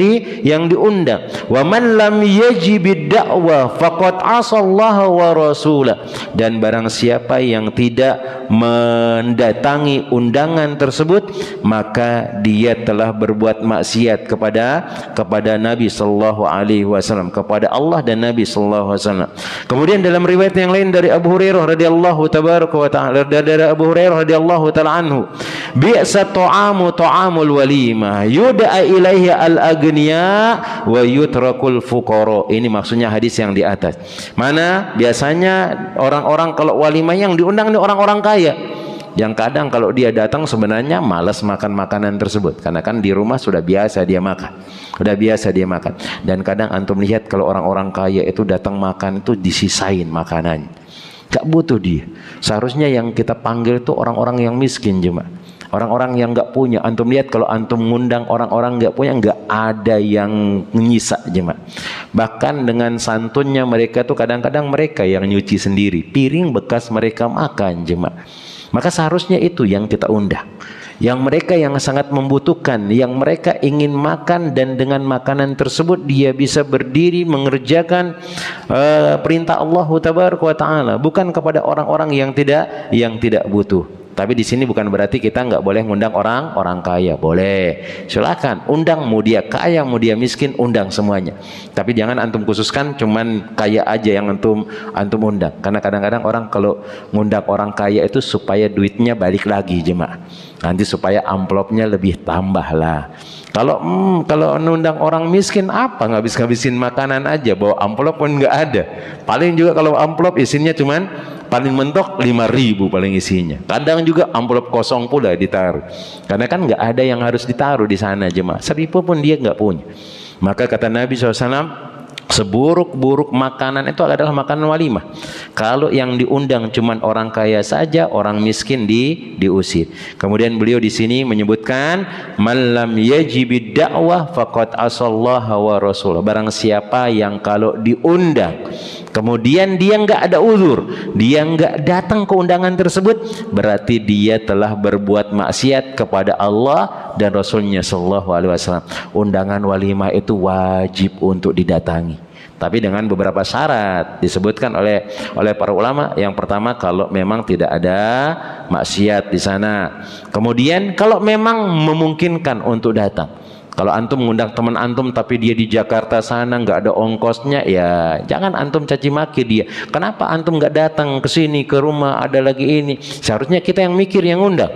diundang. Wa man lam yajibid da'wa faqad asallaha wa rasulah. Dan barang siapa yang tidak mendatangi undangan tersebut, maka dia telah berbuat maksiat kepada Nabi sallallahu alaihi wasallam, kepada Allah dan Nabi sallallahu alaihi wasallam. Kemudian dalam riwayat yang lain dari Abu Hurairah radhiyallahu tabaraka wa ta'ala, dari Abu Hurairah radhiyallahu ta'ala anhu, bi'sa ta'amu ta'amul walimah yud'a ilaihi al-aghniya wa yutrakul fuqara. Ini maksudnya hadis yang di atas. Mana biasanya orang-orang kalau walimah yang diundang ini orang-orang kaya, yang kadang kalau dia datang sebenarnya malas makan makanan tersebut, karena kan di rumah sudah biasa dia makan. Dan kadang antum lihat kalau orang-orang kaya itu datang makan itu disisain makanan, gak butuh dia. Seharusnya yang kita panggil itu orang-orang yang miskin jemaah. Orang-orang yang nggak punya, antum lihat kalau antum ngundang orang-orang nggak punya, nggak ada yang nyisa jemaah. Bahkan dengan santunnya mereka tuh kadang-kadang mereka yang nyuci sendiri piring bekas mereka makan jemaah. Maka seharusnya itu yang kita undang, yang mereka yang sangat membutuhkan, yang mereka ingin makan, dan dengan makanan tersebut dia bisa berdiri mengerjakan perintah Allah Tabaraka wa Ta'ala, bukan kepada orang-orang yang tidak butuh. Tapi di sini bukan berarti kita nggak boleh ngundang orang kaya, boleh, silakan undang, mau dia kaya mau dia miskin, undang semuanya. Tapi jangan antum khususkan cuman kaya aja yang antum undang, karena kadang-kadang orang kalau ngundang orang kaya itu supaya duitnya balik lagi jemaah, nanti supaya amplopnya lebih tambah lah. Kalau nundang orang miskin apa, ngabis-ngabisin makanan aja, bawa amplop pun nggak ada. Paling juga kalau amplop isinya cuman paling mentok 5.000 paling isinya. Kadang juga amplop kosong pula ditaruh. Karena kan nggak ada yang harus ditaruh di sana jemaah. 1.000 pun dia nggak punya. Maka kata Nabi SAW, seburuk-buruk makanan itu adalah makanan walimah. Kalau yang diundang cuman orang kaya saja, orang miskin diusir. Kemudian beliau di sini menyebutkan, man lam yajibid da'wah faqad asallaha wa rasulah. Barang siapa yang kalau diundang kemudian dia nggak ada uzur, dia nggak datang ke undangan tersebut, berarti dia telah berbuat maksiat kepada Allah dan Rasulnya Shallallahu Alaihi Wasallam. Undangan walimah itu wajib untuk didatangi, tapi dengan beberapa syarat disebutkan oleh para ulama. Yang pertama, kalau memang tidak ada maksiat di sana. Kemudian kalau memang memungkinkan untuk datang. Kalau antum mengundang teman antum tapi dia di Jakarta sana nggak ada ongkosnya, ya jangan antum caci maki dia. Kenapa antum nggak datang ke sini, ke rumah ada lagi ini? Seharusnya kita yang mikir, yang undang.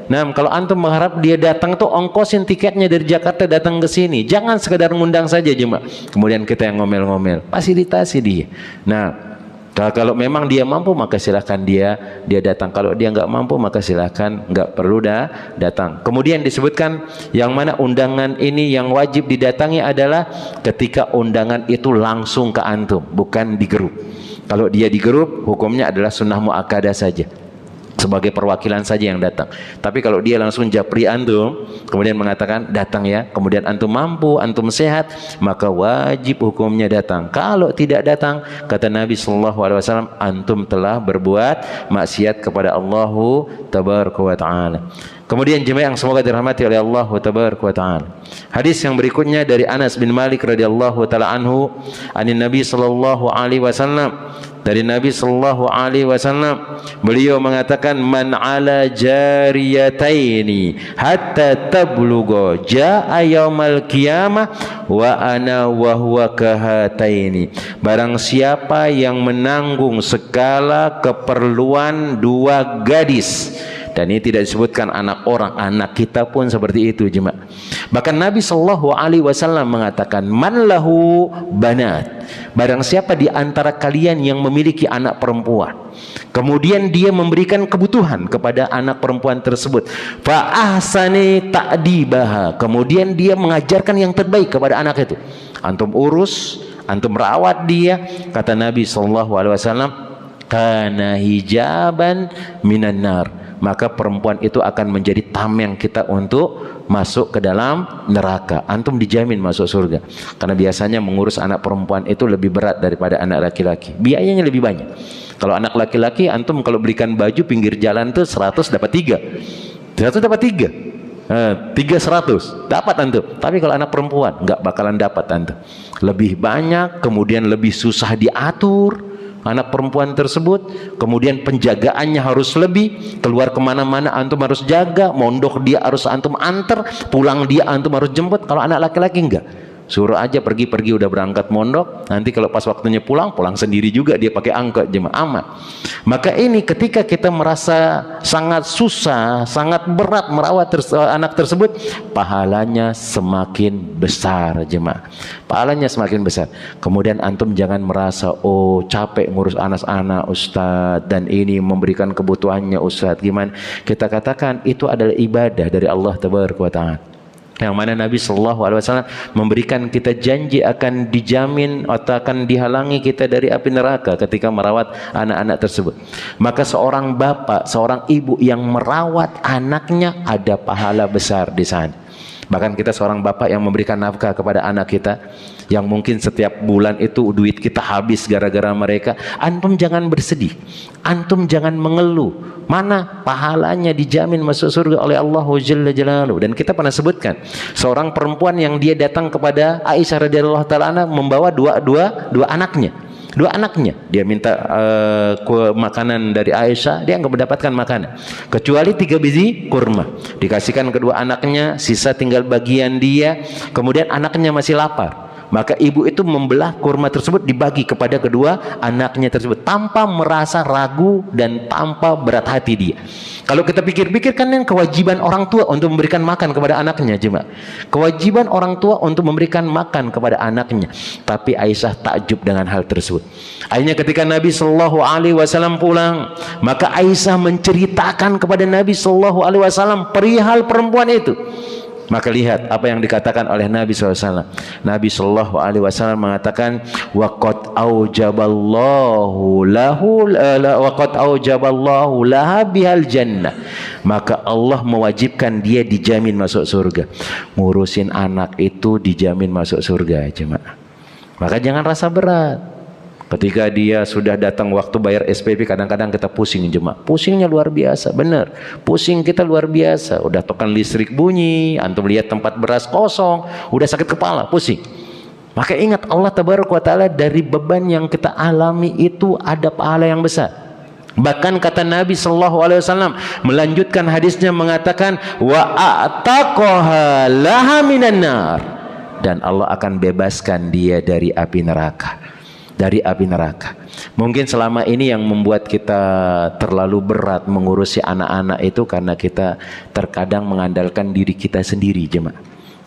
Nah, kalau antum mengharap dia datang tuh ongkosin tiketnya dari Jakarta datang ke sini. Jangan sekedar ngundang saja jemaah. Kemudian kita yang ngomel-ngomel, fasilitasi dia. Nah, kalau memang dia mampu maka silahkan dia datang. Kalau dia nggak mampu maka silahkan nggak perlu datang. Kemudian disebutkan yang mana undangan ini yang wajib didatangi adalah ketika undangan itu langsung ke antum, bukan di grup. Kalau dia di grup, hukumnya adalah sunnah muakkadah saja, sebagai perwakilan saja yang datang. Tapi kalau dia langsung japri antum, kemudian mengatakan datang ya, kemudian antum mampu, antum sehat, maka wajib hukumnya datang. Kalau tidak datang, kata Nabi Sallallahu Alaihi Wasallam, antum telah berbuat maksiat kepada Allah Tabaraka wa Ta'ala. Kemudian jemaah yang semoga dirahmati oleh Allah Tabaraka wa Ta'ala, hadis yang berikutnya dari Anas bin Malik radhiyallahu taala anhu, anin Nabi Sallallahu Alaihi Wasallam, dari Nabi Sallallahu Alaihi Wasallam, beliau mengatakan, man ala jariyataini hatta tablugha jaa yaumal qiyamah wa ana wa huwa kahataini. Barang siapa yang menanggung segala keperluan dua gadis, dan ini tidak disebutkan anak orang, anak kita pun seperti itu jemaah. Bahkan Nabi Sallallahu Alaihi Wasallam mengatakan, man lahu banat, barang siapa di antara kalian yang memiliki anak perempuan, kemudian dia memberikan kebutuhan kepada anak perempuan tersebut, fa ahsani ta'dibaha, kemudian dia mengajarkan yang terbaik kepada anak itu, antum urus, antum rawat dia, kata Nabi Sallallahu Alaihi Wasallam, kana hijaban minan nar, maka perempuan itu akan menjadi tameng kita untuk masuk ke dalam neraka. Antum dijamin masuk surga. Karena biasanya mengurus anak perempuan itu lebih berat daripada anak laki-laki, biayanya lebih banyak. Kalau anak laki-laki, antum kalau belikan baju pinggir jalan tuh 100 dapat 3, 100 dapat 3, 100 dapat antum. Tapi kalau anak perempuan nggak bakalan dapat antum, lebih banyak, kemudian lebih susah diatur anak perempuan tersebut, kemudian penjagaannya harus lebih, keluar kemana-mana antum harus jaga, mondok dia harus antum antar, pulang dia antum harus jemput. Kalau anak laki-laki enggak, suruh aja pergi udah berangkat mondok, nanti kalau pas waktunya pulang sendiri juga, dia pakai angkot jemaah, aman. Maka ini ketika kita merasa sangat susah, sangat berat merawat anak tersebut, pahalanya semakin besar jemaah, pahalanya semakin besar. Kemudian antum jangan merasa, oh capek ngurus anak-anak Ustadz, dan ini memberikan kebutuhannya Ustadz, gimana? Kita katakan itu adalah ibadah dari Allah Tabaraka wa Ta'ala. yang mana Nabi Shallallahu Alaihi Wasallam memberikan kita janji akan dijamin atau akan dihalangi kita dari api neraka ketika merawat anak-anak tersebut. Maka seorang bapak, seorang ibu yang merawat anaknya ada pahala besar di sana. Bahkan kita seorang bapak yang memberikan nafkah kepada anak kita, yang mungkin setiap bulan itu duit kita habis gara-gara mereka, antum jangan bersedih, antum jangan mengeluh. Mana pahalanya dijamin masuk surga oleh Allah Jalla Jalaluhu. Dan kita pernah sebutkan seorang perempuan yang dia datang kepada Aisyah radhiyallahu taala anha membawa dua anaknya. Dua anaknya, dia minta makanan dari Aisyah, dia nggak mendapatkan makanan kecuali 3 biji kurma, dikasihkan kedua anaknya, sisa tinggal bagian dia. Kemudian anaknya masih lapar, maka ibu itu membelah kurma tersebut dibagi kepada kedua anaknya tersebut tanpa merasa ragu dan tanpa berat hati dia. Kalau kita pikir-pikir kan yang kewajiban orang tua untuk memberikan makan kepada anaknya, jemaah. Kewajiban orang tua untuk memberikan makan kepada anaknya. Tapi Aisyah takjub dengan hal tersebut. Akhirnya ketika Nabi Shallallahu Alaihi Wasallam pulang, maka Aisyah menceritakan kepada Nabi Shallallahu Alaihi Wasallam perihal perempuan itu. Maka lihat apa yang dikatakan oleh Nabi SAW. Nabi Shallallahu Alaihi Wasallam mengatakan, waqad aujaballahu laha bihal jannah. Maka Allah mewajibkan dia dijamin masuk surga. Ngurusin anak itu dijamin masuk surga, jemaah. Maka jangan rasa berat. Ketika dia sudah datang waktu bayar SPP, kadang-kadang kita pusing, jemaah. Pusingnya luar biasa, benar. Pusing kita luar biasa. Udah token listrik bunyi, antum lihat tempat beras kosong, udah sakit kepala, pusing. Maka ingat Allah Tabaraka wa Ta'ala, dari beban yang kita alami itu ada pahala yang besar. Bahkan kata Nabi Sallallahu Alaihi Wasallam melanjutkan hadisnya mengatakan, wa a'taqaha laha minan nar, dan Allah akan bebaskan dia dari api neraka. Dari api neraka. Mungkin selama ini yang membuat kita terlalu berat mengurusi anak-anak itu karena kita terkadang mengandalkan diri kita sendiri, jemaah.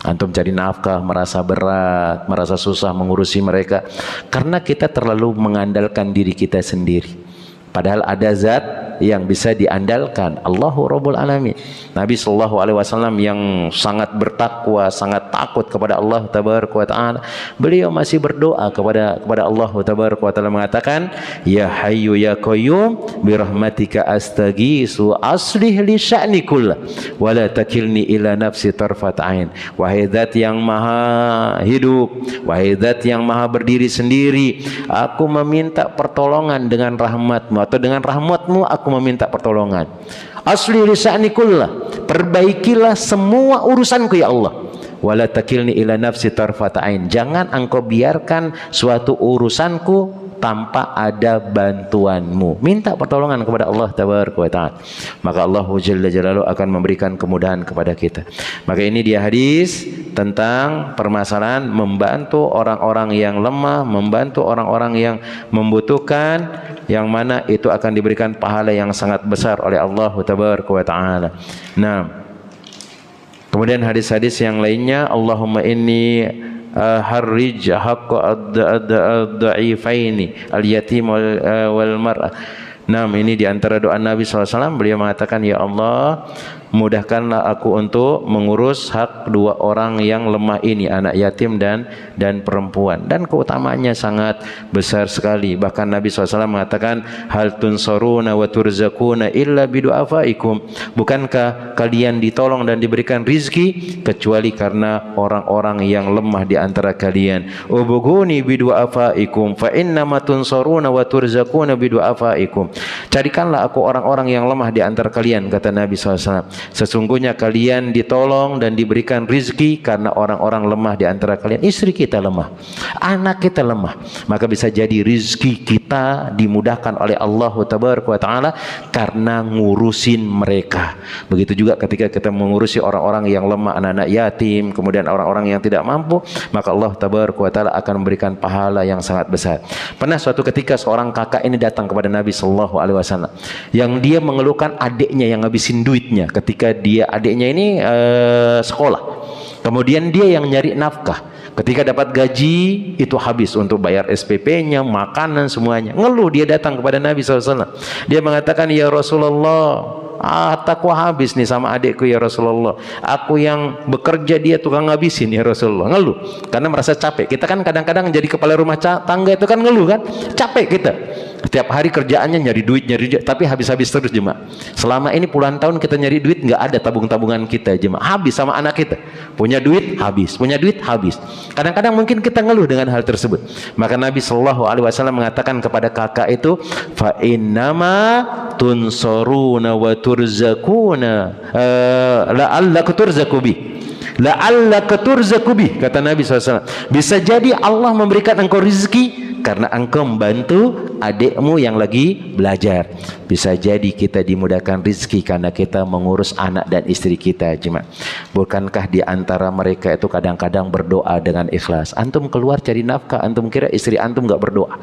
Antum cari nafkah merasa berat, merasa susah mengurusi mereka karena kita terlalu mengandalkan diri kita sendiri. Padahal ada zat yang bisa diandalkan, Allahu Rabbul Alamin. Nabi Sallallahu Alaihi Wasallam yang sangat bertakwa, sangat takut kepada Allah Tabaraka wa Ta'ala, beliau masih berdoa kepada Allah Tabaraka wa Ta'ala, mengatakan, ya Hayyu ya Qayyum birahmatika astaghiitsu aslih li sya'ni kullah wa la takilni ila nafsi tarfat ain. Wahai zat yang maha hidup, wahai zat yang maha berdiri sendiri, aku meminta pertolongan dengan rahmatmu, atau dengan rahmatmu aku meminta pertolongan. Asli lisani kullah, perbaikilah semua urusanku ya Allah. Wala takilni ila nafsi tarfata ain, jangan engkau biarkan suatu urusanku tanpa ada bantuanmu. Minta pertolongan kepada Allah Tabaraka wa Ta'ala, maka Allah Jalla Jalaluhu akan memberikan kemudahan kepada kita. Maka ini dia hadis tentang permasalahan membantu orang-orang yang lemah, membantu orang-orang yang membutuhkan, yang mana itu akan diberikan pahala yang sangat besar oleh Allah Tabaraka wa Ta'ala. Nah, kemudian hadis-hadis yang lainnya, Allahumma inni harrij haqqa ad-dha'ifaini al-yatim wal mar'ah. Nah, ini di antara doa Nabi SAW. Beliau mengatakan, ya Allah, mudahkanlah aku untuk mengurus hak dua orang yang lemah ini, anak yatim dan perempuan. Dan keutamaannya sangat besar sekali. Bahkan Nabi SAW mengatakan, hal tunsaruna wa turzakuna illa bidu'afaikum. Bukankah kalian ditolong dan diberikan rizki kecuali karena orang-orang yang lemah di antara kalian. Ubuguni bidu'afaikum fa innama tunsaruna wa turzakuna bidu'afaikum. Carikanlah aku orang-orang yang lemah di antara kalian, kata Nabi SAW. Sesungguhnya kalian ditolong dan diberikan rizki karena orang-orang lemah di antara kalian. Istri kita lemah, anak kita lemah, maka bisa jadi rizki kita dimudahkan oleh Allah Tabaraka wa Ta'ala karena ngurusin mereka. Begitu juga ketika kita mengurusi orang-orang yang lemah, anak-anak yatim, kemudian orang-orang yang tidak mampu, maka Allah Tabaraka wa Ta'ala akan memberikan pahala yang sangat besar. Pernah suatu ketika seorang kakak ini datang kepada Nabi Sallallahu Alaihi Wasallam, yang dia mengeluhkan adiknya yang ngabisin duitnya ketika adiknya ini sekolah, kemudian dia yang nyari nafkah. Ketika dapat gaji itu habis untuk bayar SPP-nya, makanan, semuanya. Ngeluh, dia datang kepada Nabi SAW. Dia mengatakan, ya Rasulullah, hartaku habis nih sama adikku ya Rasulullah. Aku yang bekerja dia tukang ngabisin ya Rasulullah. Ngeluh karena merasa capek. Kita kan kadang-kadang jadi kepala rumah tangga itu kan ngeluh kan, capek kita. Setiap hari kerjaannya nyari duit, tapi habis-habis terus jemaah. Selama ini puluhan tahun kita nyari duit, nggak ada tabung-tabungan kita jemaah. Habis sama anak kita. Punya duit habis, punya duit habis. Kadang-kadang mungkin kita ngeluh dengan hal tersebut. Maka Nabi Shallallahu Alaihi Wasallam mengatakan kepada kakak itu, fa innama tunsoruna wa turzakuna la'allaka turzakubi. La'allaka turzakubi, kata Nabi SAW. Bisa jadi Allah memberikan engkau rezeki karena engkau membantu adikmu yang lagi belajar. Bisa jadi kita dimudahkan rezeki karena kita mengurus anak dan istri kita. Cuma bukankah di antara mereka itu kadang-kadang berdoa dengan ikhlas? Antum keluar cari nafkah, antum kira istri antum nggak berdoa?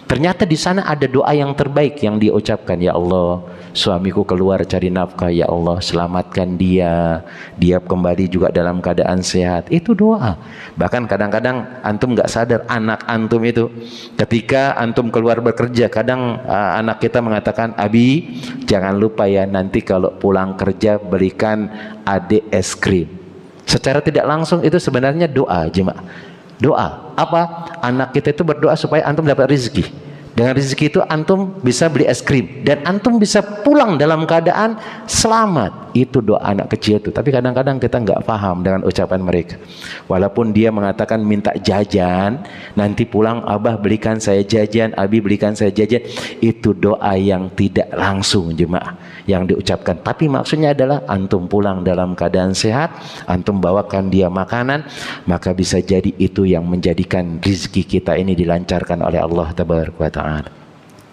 Ternyata di sana ada doa yang terbaik yang dia ucapkan. Ya Allah, suamiku keluar cari nafkah, ya Allah selamatkan dia kembali juga dalam keadaan sehat. Itu doa. Bahkan kadang-kadang antum nggak sadar, anak antum itu ketika antum keluar bekerja, kadang anak kita mengatakan, Abi jangan lupa ya nanti kalau pulang kerja berikan adik es krim. Secara tidak langsung itu sebenarnya doa jemaah. Doa apa? Anak kita itu berdoa supaya antum dapat rezeki. Dengan rezeki itu antum bisa beli es krim dan antum bisa pulang dalam keadaan selamat. Itu doa anak kecil itu. Tapi kadang-kadang kita nggak paham dengan ucapan mereka. Walaupun dia mengatakan minta jajan, nanti pulang abah belikan saya jajan, abi belikan saya jajan. Itu doa yang tidak langsung jemaah yang diucapkan. Tapi maksudnya adalah antum pulang dalam keadaan sehat, antum bawakan dia makanan, maka bisa jadi itu yang menjadikan rezeki kita ini dilancarkan oleh Allah Tabaraka wa Ta'ala.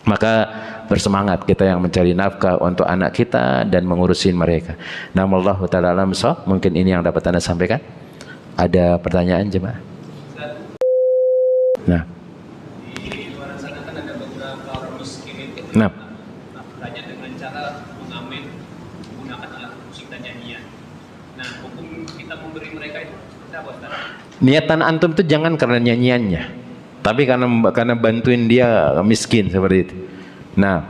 Maka bersemangat kita yang mencari nafkah untuk anak kita dan mengurusin mereka. Namallahu ta'ala alam shawab. Mungkin ini yang dapat Anda sampaikan. Ada pertanyaan jemaah? Nah, di luar sana kan ada beberapa orang miskin itu nafkahnya dengan cara mengamen menggunakan alat musik dan nyanyian. Nah, hukum kita memberi mereka itu seperti apa, Ustaz? Niatan antum itu jangan karena nyanyiannya, tapi karena bantuin dia miskin seperti itu. Nah,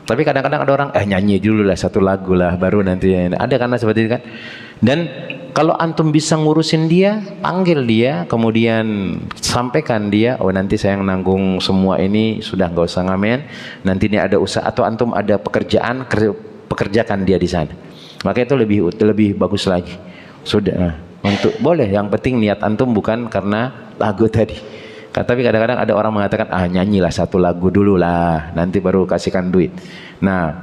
tapi kadang-kadang ada orang nyanyi dulu lah satu lagu lah baru nanti ada, karena seperti itu kan. Dan kalau antum bisa ngurusin dia, panggil dia, kemudian sampaikan dia, oh nanti saya yang nanggung semua ini, sudah nggak usah ngamen, nanti ini ada usaha atau antum ada pekerjaan, pekerjakan dia di sana. Maka itu lebih bagus lagi. Sudah, untuk boleh, yang penting niat antum bukan karena lagu tadi. Tapi kadang-kadang ada orang mengatakan, nyanyilah satu lagu dulu lah, nanti baru kasihkan duit. Nah,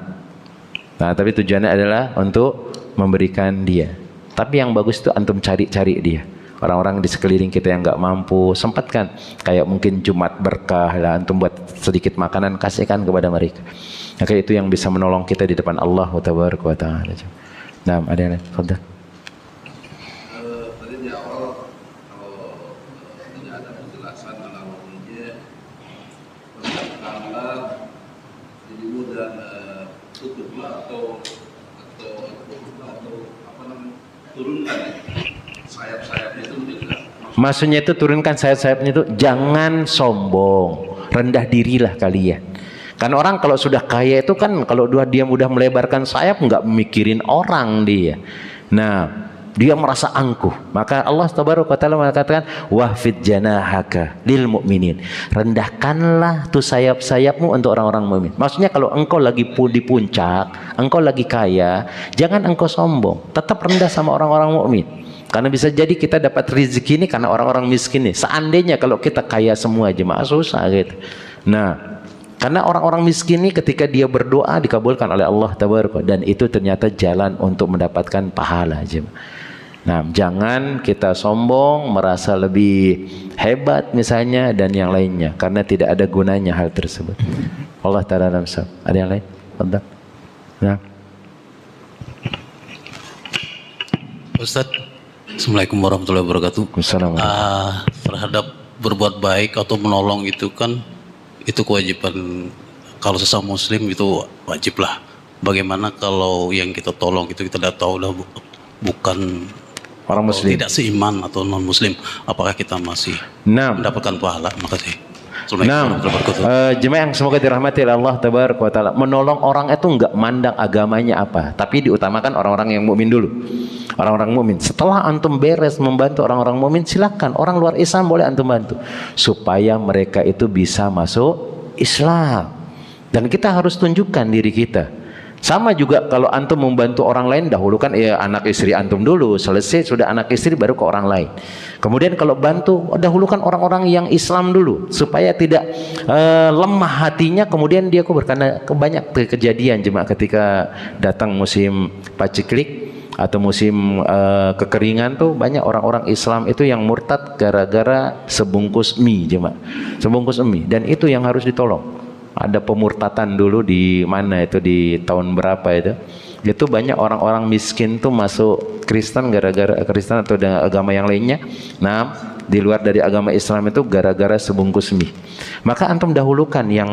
tapi tujuannya adalah untuk memberikan dia. Tapi yang bagus itu antum cari dia. Orang-orang di sekeliling kita yang nggak mampu, sempatkan. Kayak mungkin Jumat berkah lah, antum buat sedikit makanan, kasihkan kepada mereka. Maka itu yang bisa menolong kita di depan Allah Tabaraka wa Ta'ala. Nah, ada yang lain? Fadhal. Tadi di awal kalau tidak ada penjelasan analoginya, katakanlah jadi mudah tutuplah atau apa namanya, turunkan sayap-sayapnya itu tidak. Maksudnya itu turunkan sayap-sayapnya itu jangan sombong, rendah dirilah kalian. Kan orang kalau sudah kaya itu kan kalau dia mudah melebarkan sayap, nggak mikirin orang dia. Nah, dia merasa angkuh. Maka Allah Tabaraka wa Ta'ala mengatakan wahfid janahaka lil mu'minin. Rendahkanlah tuh sayap-sayapmu untuk orang-orang mukmin. Maksudnya kalau engkau lagi di puncak, engkau lagi kaya, jangan engkau sombong. Tetap rendah sama orang-orang mukmin. Karena bisa jadi kita dapat rezeki ini karena orang-orang miskin nih. Seandainya kalau kita kaya semua jemaah susah gitu. Nah, karena orang-orang miskin ini ketika dia berdoa dikabulkan oleh Allah Tabaraka, dan itu ternyata jalan untuk mendapatkan pahala jemaah. Nah, jangan kita sombong, merasa lebih hebat misalnya dan yang lainnya, karena tidak ada gunanya hal tersebut. Allah Ta'ala alam shawab. Ada yang lain? Fadhal. Nah. Ustaz, Assalamualaikum warahmatullahi wabarakatuh. Assalamualaikum. Terhadap berbuat baik atau menolong itu kan itu kewajiban, kalau sesama muslim itu wajib lah. Bagaimana kalau yang kita tolong itu kita tidak tahu lah bukan orang muslim, tidak seiman atau non muslim, apakah kita masih mendapatkan pahala? Makasih. Nah, jemaah yang semoga dirahmati oleh Allah Tabaraka wa Ta'ala, menolong orang itu enggak mandang agamanya apa, tapi diutamakan orang-orang yang mukmin dulu. Orang-orang mukmin. Setelah antum beres membantu orang-orang mukmin, silakan orang luar Islam boleh antum bantu supaya mereka itu bisa masuk Islam. Dan kita harus tunjukkan diri kita. Sama juga kalau antum membantu orang lain, dahulukan ya anak istri antum dulu, selesai sudah anak istri baru ke orang lain. Kemudian kalau bantu, dahulukan orang-orang yang Islam dulu supaya tidak lemah hatinya. Kemudian dia karena banyak kejadian jemaah ketika datang musim paceklik atau musim kekeringan tuh banyak orang-orang Islam itu yang murtad gara-gara sebungkus mie jemaah, sebungkus mie, dan itu yang harus ditolong. Ada pemurtatan dulu di mana itu di tahun berapa itu banyak orang-orang miskin tuh masuk Kristen gara-gara Kristen atau agama yang lainnya. Nah, di luar dari agama Islam itu gara-gara sebungkus mie. Maka antum dahulukan yang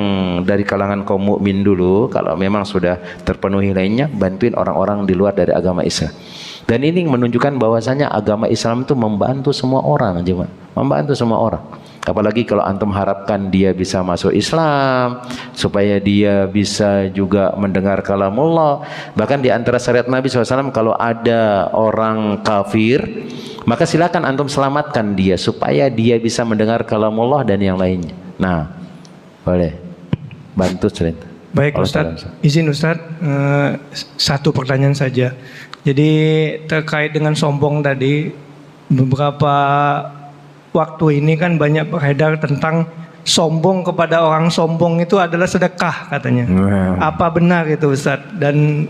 dari kalangan kaum mukmin dulu. Kalau memang sudah terpenuhi lainnya, bantuin orang-orang di luar dari agama Islam. Dan ini menunjukkan bahwasanya agama Islam itu membantu semua orang, jemaah. Membantu semua orang. Apalagi kalau antum harapkan dia bisa masuk Islam, supaya dia bisa juga mendengar kalamullah. Bahkan di antara syariat Nabi SAW, kalau ada orang kafir, maka silakan antum selamatkan dia supaya dia bisa mendengar kalamullah dan yang lainnya. Nah, boleh bantu cerita. Baik Ustadz, izin Ustadz, satu pertanyaan saja. Jadi terkait dengan sombong tadi, beberapa waktu ini kan banyak beredar tentang sombong kepada orang sombong itu adalah sedekah katanya. Apa benar itu Ustadz? Dan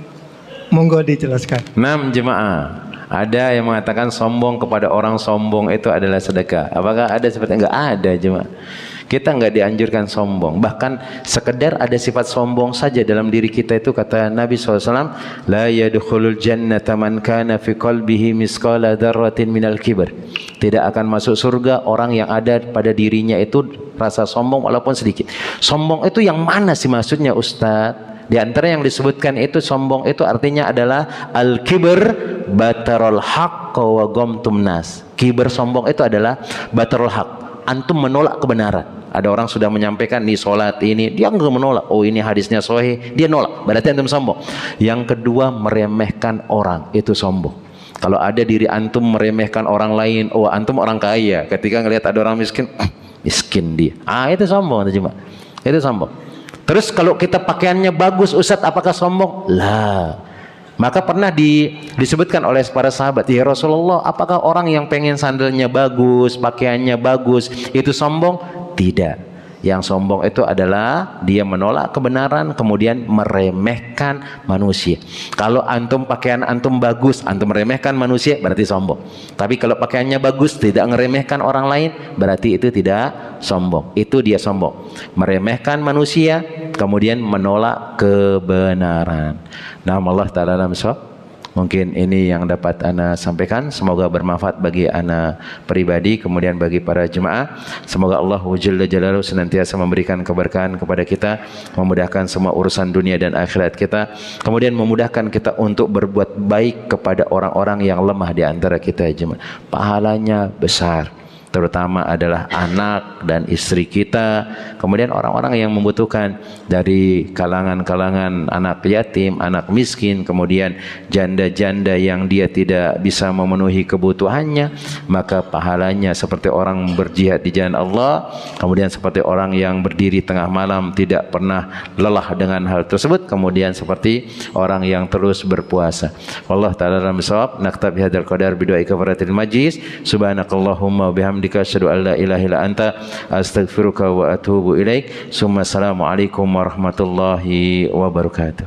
monggo dijelaskan. 6 jemaah. Ada yang mengatakan sombong kepada orang sombong itu adalah sedekah. Apakah ada seperti enggak? Ada jemaah. Kita enggak dianjurkan sombong. Bahkan sekedar ada sifat sombong saja dalam diri kita itu, kata Nabi SAW, la yadkhulul jannata man kana fi qalbihi misqala dzarratin minal kibr. Tidak akan masuk surga orang yang ada pada dirinya itu rasa sombong walaupun sedikit. Sombong itu yang mana sih maksudnya Ustadz? Di antara yang disebutkan itu sombong itu artinya adalah al-kibr batarul haqq wa ghamtum nas. Kibr sombong itu adalah batarul haqq. Antum menolak kebenaran. Ada orang sudah menyampaikan nih sholat ini, dia enggak menolak. Oh ini hadisnya sahih, dia nolak. Berarti antum sombong. Yang kedua, meremehkan orang, itu sombong. Kalau ada diri antum meremehkan orang lain, oh antum orang kaya, ketika ngelihat ada orang miskin, miskin dia. Itu sombong cuma. Itu sombong. Terus kalau kita pakaiannya bagus, Ustadz, apakah sombong? Lah. Maka pernah disebutkan oleh para sahabat, ya Rasulullah, apakah orang yang pengen sandalnya bagus, pakaiannya bagus, itu sombong? Tidak. Yang sombong itu adalah dia menolak kebenaran, kemudian meremehkan manusia. Kalau antum pakaian antum bagus, antum meremehkan manusia, berarti sombong. Tapi kalau pakaiannya bagus, tidak meremehkan orang lain, berarti itu tidak sombong. Itu dia sombong. Meremehkan manusia, kemudian menolak kebenaran. Nah, Allah Ta'ala misal. Mungkin ini yang dapat ana sampaikan. Semoga bermanfaat bagi ana pribadi, kemudian bagi para jemaah. Semoga Allah Jalla Jalaluhu senantiasa memberikan keberkahan kepada kita, memudahkan semua urusan dunia dan akhirat kita, kemudian memudahkan kita untuk berbuat baik kepada orang-orang yang lemah di antara kita jemaah. Pahalanya besar. Terutama adalah anak dan istri kita, kemudian orang-orang yang membutuhkan dari kalangan-kalangan anak yatim, anak miskin, kemudian janda-janda yang dia tidak bisa memenuhi kebutuhannya, maka pahalanya seperti orang berjihad di jalan Allah, kemudian seperti orang yang berdiri tengah malam tidak pernah lelah dengan hal tersebut, kemudian seperti orang yang terus berpuasa. Wallahu ta'ala a'lam bishawab. Naktabi hadzal qadar bi du'ai kafaratil majlis. Subhanakallahumma wa bihamdika asyhadu an la ilaha illa anta astaghfiruka wa atubu ilaik. Assalamualaikum warahmatullahi wabarakatuh.